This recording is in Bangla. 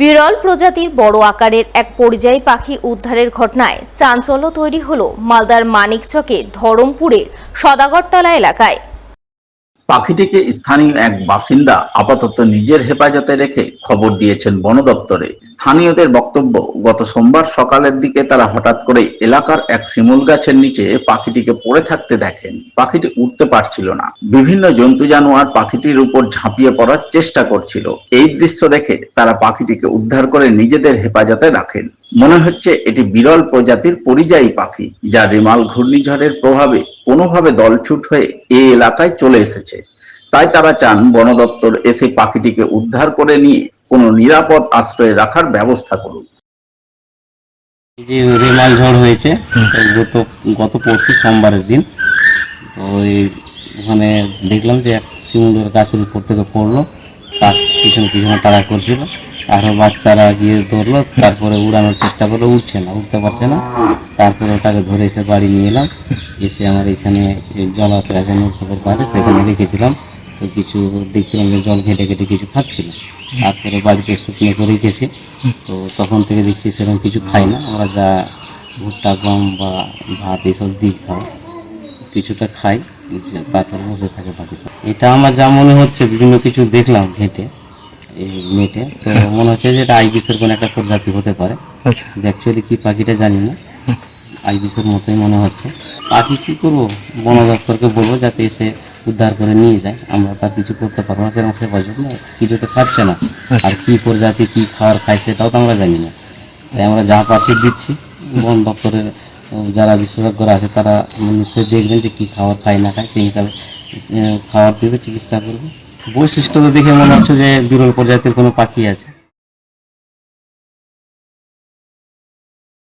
বিরল প্রজাতির বড় আকারের এক পরিযায়ী পাখি উদ্ধারের ঘটনায় চাঞ্চল্য তৈরি হলো মালদার মানিকচকে ধরমপুরের সদাগরতলা এলাকায়। পাখিটিকে স্থানীয় এক বাসিন্দা আপাতত নিজের হেফাজতে রেখে খবর দিয়েছেন বন দপ্তরে। স্থানীয়দের বক্তব্য, গত সোমবার সকালের দিকে তারা হঠাৎ করে এলাকার এক শিমুল গাছের নিচে পাখিটিকে পড়ে থাকতে দেখেন। পাখিটি উঠতে পারছিল না। বিভিন্ন জন্তু জানোয়ার পাখিটির উপর ঝাঁপিয়ে পড়ার চেষ্টা করছিল। এই দৃশ্য দেখে তারা পাখিটিকে উদ্ধার করে নিজেদের হেফাজতে রাখেন। মনে হচ্ছে এটি বিরল প্রজাতির পরিযায়ী পাখি, যা রিমাল ঘূর্ণিঝড়ের প্রভাবে কোনোভাবে দলছুট হয়ে এই এলাকায় চলে এসেছে। তাই তারা চান বন দপ্তর এসে পাখিটিকে উদ্ধার করে নিয়ে কোনো নিরাপদ আশ্রয়ে রাখার ব্যবস্থা করুক। এই যে রেমাল ঝড় হয়েছে গত পরশু সোমবারের দিন, তো ওখানে দেখলাম যে এক শিমুলের গাছের উপর থেকে পড়লো, তার পিছনে পিছনে তাড়া করছিল, আরও বাচ্চারা গিয়ে ধরলো, তারপরে উড়ানোর চেষ্টা করলো, উঠতে পারছে না। তারপরে ওটাকে ধরে এসে বাড়ি নিয়ে এলাম, এসে আমার এখানে জলাশয় আছে নৌকার পাড়ে, সেখানে রেখেছিলাম। তো কিছু দেখছিলাম যে জল ঘেটে ঘেটে কিছু খাচ্ছিল, তারপরে বাড়িতে শুকনো করে রেখেছি। তো তখন থেকে দেখছি সেরকম কিছু খাই না, আমরা যা ভুট্টা গম বা ভাত এইসব দিই খাওয়া, কিছুটা খাই, তারপরে বসে থাকে বাকি সব। এটা আমার যা মনে হচ্ছে, বিভিন্ন কিছু দেখলাম ঘেটে এই নেটে, তো মনে হচ্ছে যে এটা আইবিসের কোনো একটা প্রজাতি হতে পারে। অ্যাকচুয়ালি কি পাখিটা জানি না, আইবিসের মতোই মনে হচ্ছে। পাখি কী করবো, বন দপ্তরকে বলবো যাতে এসে উদ্ধার করে নিয়ে যায়। আমরা তার কিছু করতে পারবো না, সেরকম সে বাজবে না, কিছু তো খাচ্ছে না। আর কি প্রজাতি কি খাবার খায় সেটাও তো আমরা জানি না। তাই আমরা যা পাশে দিচ্ছি, বন দপ্তরের যারা বিশেষজ্ঞরা আছে তারা নিশ্চয়ই দেখবেন যে কী খাবার খায় না খায়, সেই হিসাবে খাবার দেবে, চিকিৎসা করবে। বৈশিষ্ট্য দেখে মনে হচ্ছে যে বিরল প্রজাতির কোনো পাখি আছে।